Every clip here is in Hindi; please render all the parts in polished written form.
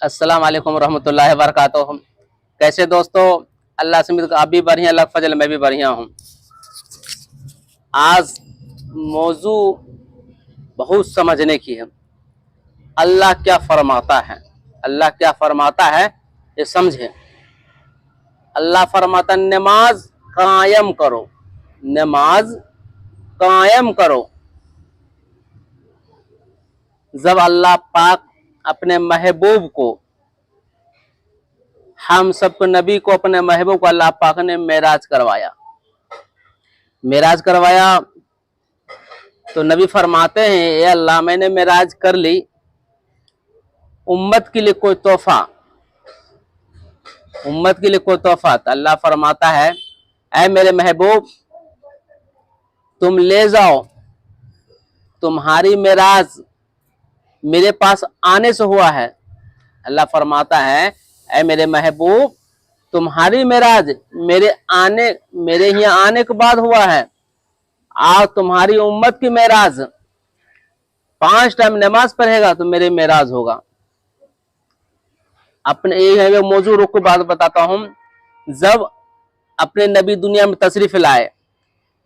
अस्सलाम वालेकुम रहमतुल्लाहि व बरकातुहू। कैसे दोस्तों, अल्लाह से उम्मीद आप भी बढ़िया, अल्लाह फजल मैं भी बढ़िया हूँ। आज मौजू बहुत समझने की है। अल्लाह क्या फरमाता है, अल्लाह क्या फरमाता है ये समझे। अल्लाह फरमाता नमाज कायम करो, नमाज कायम करो। जब अल्लाह पाक अपने महबूब को, हम सबको नबी को, अपने महबूब को अल्लाह पाक ने मेराज करवाया, मेराज करवाया तो नबी फरमाते हैं ए अल्लाह मैंने मेराज कर ली, उम्मत के लिए कोई तोहफा, उम्मत के लिए कोई तोहफा। तो अल्लाह फरमाता है ऐ मेरे महबूब तुम ले जाओ, तुम्हारी मेराज मेरे पास आने से हुआ है। अल्लाह फरमाता है ऐ मेरे महबूब तुम्हारी मेराज मेरे यहाँ आने के बाद हुआ है। आज तुम्हारी उम्मत की मेराज 5 टाइम नमाज पढ़ेगा तो मेरे मेराज होगा। अपने एक मौजू रुक को बात बताता हूँ। जब अपने नबी दुनिया में तशरीफ लाए,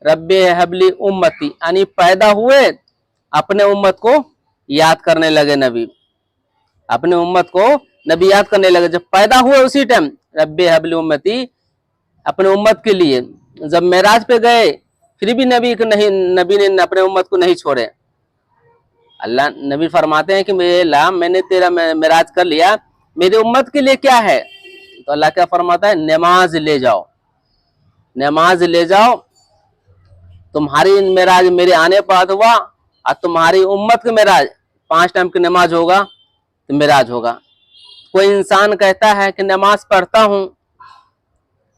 रब्बे हबली उम्मती, यानी पैदा हुए अपने उम्मत को याद करने लगे। नबी अपने उम्मत को नबी याद करने लगे। जब पैदा हुए उसी टाइम रब्बे हबली उम्मती अपने उम्मत के लिए। जब मेराज पे गए फिर भी नबी ने अपने उम्मत को नहीं छोड़े। अल्लाह नबी फरमाते हैं कि मैंने तेरा मेराज कर लिया, मेरी उम्मत के लिए क्या है? तो अल्लाह क्या फरमाता है नमाज ले जाओ, नमाज ले जाओ। तुम्हारी मेराज मेरे आने बाद हुआ और तुम्हारी उम्मत का मेराज 5 टाइम की नमाज होगा तो मेराज होगा। कोई इंसान कहता है कि नमाज पढ़ता हूँ,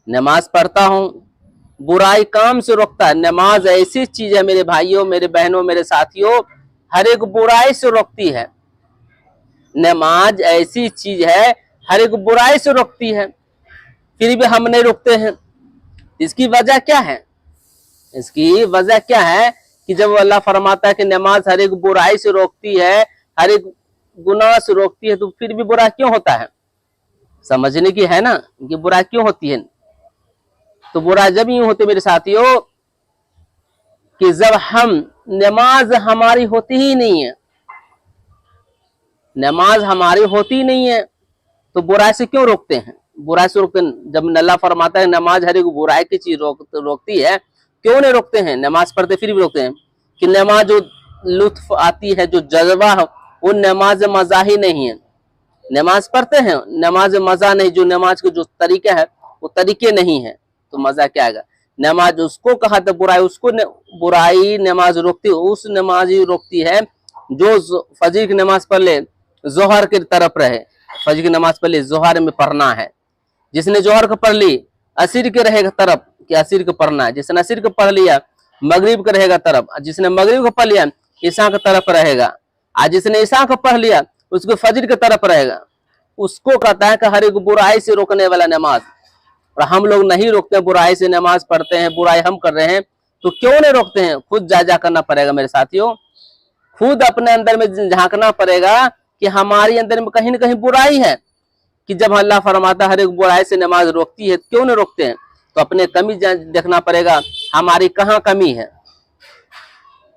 नमाज पढ़ता हूँ, बुराई काम से रोकता है। नमाज ऐसी चीज है मेरे भाइयों, मेरे बहनों, मेरे साथियों, हर एक बुराई से रोकती है। नमाज ऐसी चीज है हर एक बुराई से रोकती है, फिर भी हम नहीं रोकते हैं। इसकी वजह क्या है? इसकी वजह क्या है कि जब अल्लाह फरमाता है कि नमाज हर एक बुराई से रोकती है, हर एक गुनाह से रोकती है, तो फिर भी बुरा क्यों होता है? समझने की है ना कि बुरा क्यों होती है। तो बुरा जब यूं होती मेरे साथियों कि जब हम नमाज हमारी होती ही नहीं है, नमाज हमारी होती नहीं है तो बुराई से क्यों रोकते हैं? बुराई से रोकते हैं। जब अल्लाह फरमाता है नमाज हर एक बुराई की चीज रोकती है, क्यों नहीं रोकते हैं? नमाज पढ़ते फिर भी रोकते हैं कि नमाज जो लुत्फ आती है, जो जज्बा है, वो नमाज मजा ही नहीं है। नमाज पढ़ते हैं, नमाज मजा नहीं, जो नमाज के जो तरीके है वो तरीके नहीं है, तो मजा क्या आएगा? नमाज उसको कहा था बुराई, उसको बुराई नमाज रोकती, उस नमाज ही रोकती है जो फजर की नमाज पढ़ ले जोहर की तरफ रहे। फजर की नमाज पढ़ ली, जोहर में पढ़ना है। जिसने जोहर को पढ़ ली असीर के रहेगा तरफ कि असीर को पढ़ना है। जिसने असीर को पढ़ लिया मगरिब का रहेगा तरफ, जिसने मगरिब को पढ़ लिया ईशा की तरफ रहेगा। आज जिसने ईशा को पढ़ लिया उसको फजर की तरफ रहेगा। उसको कहता है कि हर एक बुराई से रोकने वाला नमाज। और हम लोग नहीं रोकते, बुराई से नमाज पढ़ते हैं, बुराई हम कर रहे हैं, तो क्यों नहीं रोकते हैं? खुद जायजा करना पड़ेगा मेरे साथियों, खुद अपने अंदर में झांकना पड़ेगा कि हमारी अंदर में कहीं ना कहीं बुराई है। कि जब अल्लाह फरमाता हर एक बुराई से नमाज रोकती है, क्यों नहीं रोकते हैं? तो अपने कमी देखना पड़ेगा, हमारी कहाँ कमी है।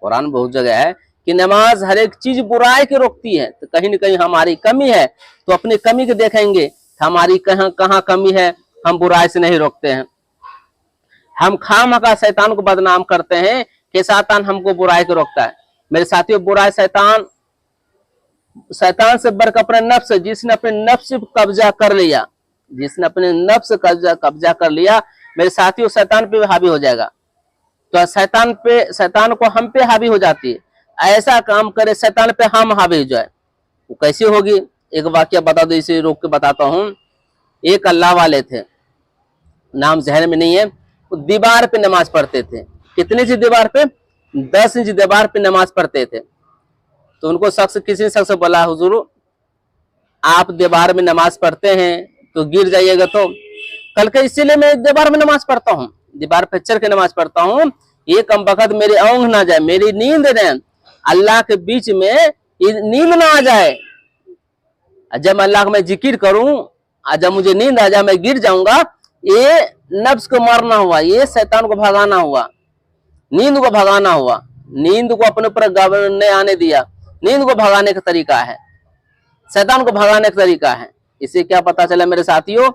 कुरान बहुत जगह है कि नमाज हर एक चीज बुराई के रोकती है, तो कहीं ना कहीं हमारी कमी है। तो अपनी कमी को देखेंगे हमारी कहाँ कमी है, हम बुराई से नहीं रोकते हैं। हम खामखा शैतान को बदनाम करते हैं कि शैतान हमको बुराई को रोकता है। मेरे साथियों, बुराई शैतान से बढ़कर अपने नफ्स, जिसने अपने नफ्स पर कब्जा कर लिया, जिसने अपने नफ्स कब्जा कर लिया, मेरे साथियों शैतान पे हावी हो जाएगा। तो शैतान को हम पे हावी हो जाती है। ऐसा काम करे शैतान पे हम हावी हो जाए, वो कैसी होगी? एक वाक्य बता दो, इसे रोक के बताता हूँ। एक अल्लाह वाले थे, नाम जहन में नहीं है, वो दीवार पे नमाज पढ़ते थे। कितनी सी दीवार पे? 10 इंच दीवार पे नमाज पढ़ते थे। तो उनको किसी शख्स बोला हुजूर आप दीवार में नमाज पढ़ते हैं तो गिर जाइएगा। तो कल के इसीलिए मैं दीवार में नमाज पढ़ता हूँ, दीवार पे चढ़ के नमाज पढ़ता हूँ, ये कम वक्त मेरी औंघ ना जाए, मेरी नींद न, अल्लाह के बीच में नींद ना आ जाए। जब मैं अल्लाह का मैं जिक्र करूं, जब मुझे नींद आ जाए मैं गिर जाऊंगा, ये नफ्स को मारना हुआ, ये शैतान को भगाना हुआ, नींद को भगाना हुआ, नींद को अपने ऊपर नहीं आने दिया, नींद को भगाने का तरीका है, शैतान को भगाने का तरीका है। इसे क्या पता चला मेरे साथियों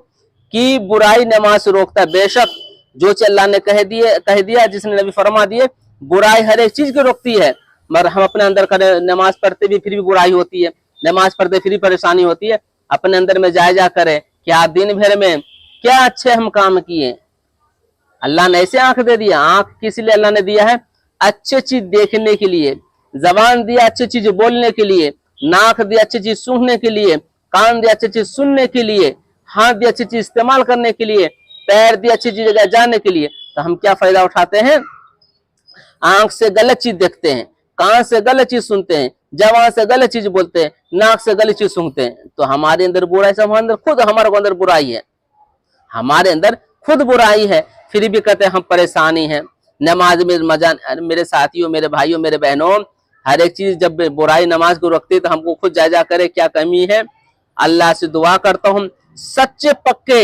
कि बुराई नमाज से रोकता है। बेशक जो चीज अल्लाह ने कह दिया, जिसने नबी फरमा दिए, बुराई हर एक चीज को रोकती है, मगर हम अपने अंदर नमाज पढ़ते भी फिर भी बुराई होती है, नमाज पढ़ते फिर भी परेशानी होती है। अपने अंदर में जायजा करें कि आज दिन भर में क्या अच्छे हम काम किए। अल्लाह ने ऐसे आंख दे दिया, आंख किस लिए अल्लाह ने दिया है? अच्छी चीज देखने के लिए, जबान दिया अच्छी चीज बोलने के लिए, नाक दिया अच्छी चीज सूंघने के लिए, कान दिया अच्छी चीज सुनने के लिए, हाथ दिया अच्छी चीज इस्तेमाल करने के लिए, पैर दिया अच्छी चीज जानने के लिए। तो हम क्या फायदा उठाते हैं? आंख से गलत चीज देखते हैं, कान से गलत चीज सुनते हैं, जबान से गलत चीज बोलते हैं, नाक से गलत चीज सूंघते हैं। तो हमारे अंदर बुराई से हमारे अंदर बुराई है, हमारे अंदर खुद बुराई है, फिर भी कहते हैं हम परेशानी हैं। नमाज में मजा, मेरे साथियों, मेरे भाइयों, मेरे बहनों, हर एक चीज जब बुराई नमाज को रखती है तो हमको खुद जायजा करे क्या कमी है। अल्लाह से दुआ करता हूँ सच्चे पक्के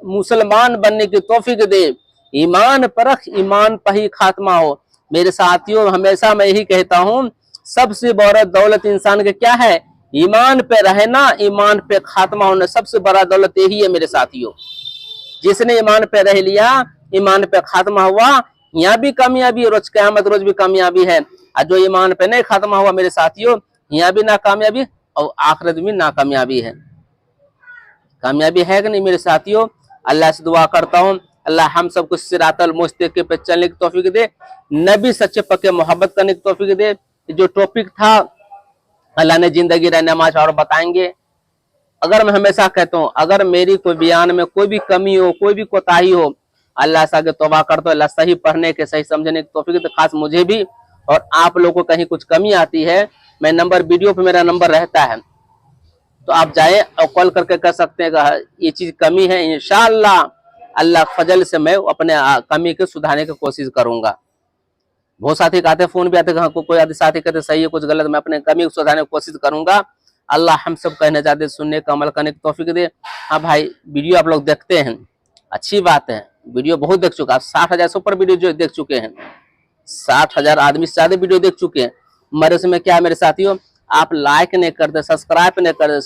मुसलमान बनने की तौफीक दे, ईमान परख ईमान पर ही खात्मा हो। मेरे साथियों, हमेशा मैं यही कहता हूँ सबसे बड़ा दौलत इंसान के क्या है? ईमान पे रहना, ईमान पे खात्मा होना, सबसे बड़ा दौलत यही है मेरे साथियों। जिसने ईमान पे रह लिया, ईमान पे खात्मा हुआ, यहाँ भी कामयाबी है, रोज क़यामत रोज भी कामयाबी है। और जो ईमान पे नहीं खात्मा हुआ मेरे साथियों, यहाँ भी नाकामयाबी और आखिरत में नाकामयाबी है। कामयाबी है कि नहीं मेरे साथियों? अल्लाह से दुआ करता हूँ अल्लाह हम सबको सिरातल मुस्तकीम पे चलने की तौफीक दे, नबी सच्चे पक्के मोहब्बत करने की तौफीक दे। जो टॉपिक था अल्लाह ने जिंदगी रहने नमाज और बताएंगे। अगर मैं हमेशा कहता हूँ अगर मेरी कोई बयान में कोई भी कमी हो, कोई भी कोताही हो, अल्लाह से आगे तौबा करता हूँ, अल्लाह सही पढ़ने के सही समझने की तौफीक दे, खास मुझे भी। और आप लोगों को कहीं कुछ कमी आती है, मैं नंबर वीडियो पे मेरा नंबर रहता है, तो आप जाए और कॉल करके कह सकते हैं ये चीज कमी है, इंशाअल्लाह अल्लाह फजल से मैं अपने कमी को सुधारने की कोशिश करूंगा। बहुत साथी कहते हैं, फोन भी आते हैं, कोई आदि साथी कहते सही है कुछ गलत, मैं अपने कमी को सुधारने की कोशिश करूंगा। अल्लाह हम सब कहने जाते सुनने का अमल करने की तौफीक दे। हाँ भाई, वीडियो आप लोग देखते हैं, अच्छी बात है, वीडियो बहुत देख चुका, 60,000 से ऊपर वीडियो जो देख चुके हैं, 60,000 आदमी से ज्यादा वीडियो देख चुके हैं। मगर उसमें क्या है मेरे साथियों, आप लाइक नहीं करते, सब्सक्राइब नहीं करते,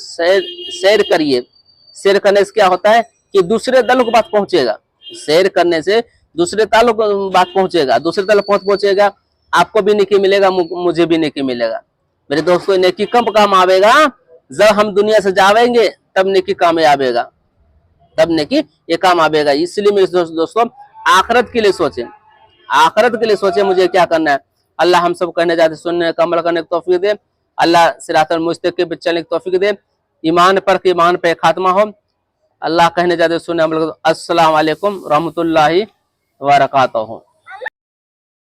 शेयर करिए। शेयर करने से क्या होता है कि दूसरे दलों को बात पहुंचेगा, शेयर करने से दूसरे दलों को बात पहुंचेगा, दूसरे दल पहुंचेगा, आपको भी नेकी मिलेगा, मुझे भी नेकी मिलेगा। मेरे दोस्तों, नेकी कब काम आवेगा? जब हम दुनिया से जावेंगे तब नेकी काम आवेगा, तब नेकी ये काम आवेगा। इसलिए मेरे दोस्तों आखिरत के लिए सोचें, आखिरत के लिए सोचें मुझे क्या करना है। अल्लाह हम सब कहने जाते सुनने का अमल करने की तौफीक दे, अल्लाह सिरातल मुस्तकीम पे चलने की तौफीक दे, ईमान पर के ईमान पे खात्मा हो। अल्लाह कहने जाते सुनने अमल। अस्सलाम वालेकुम रहमतुल्लाहि व बरकातहू।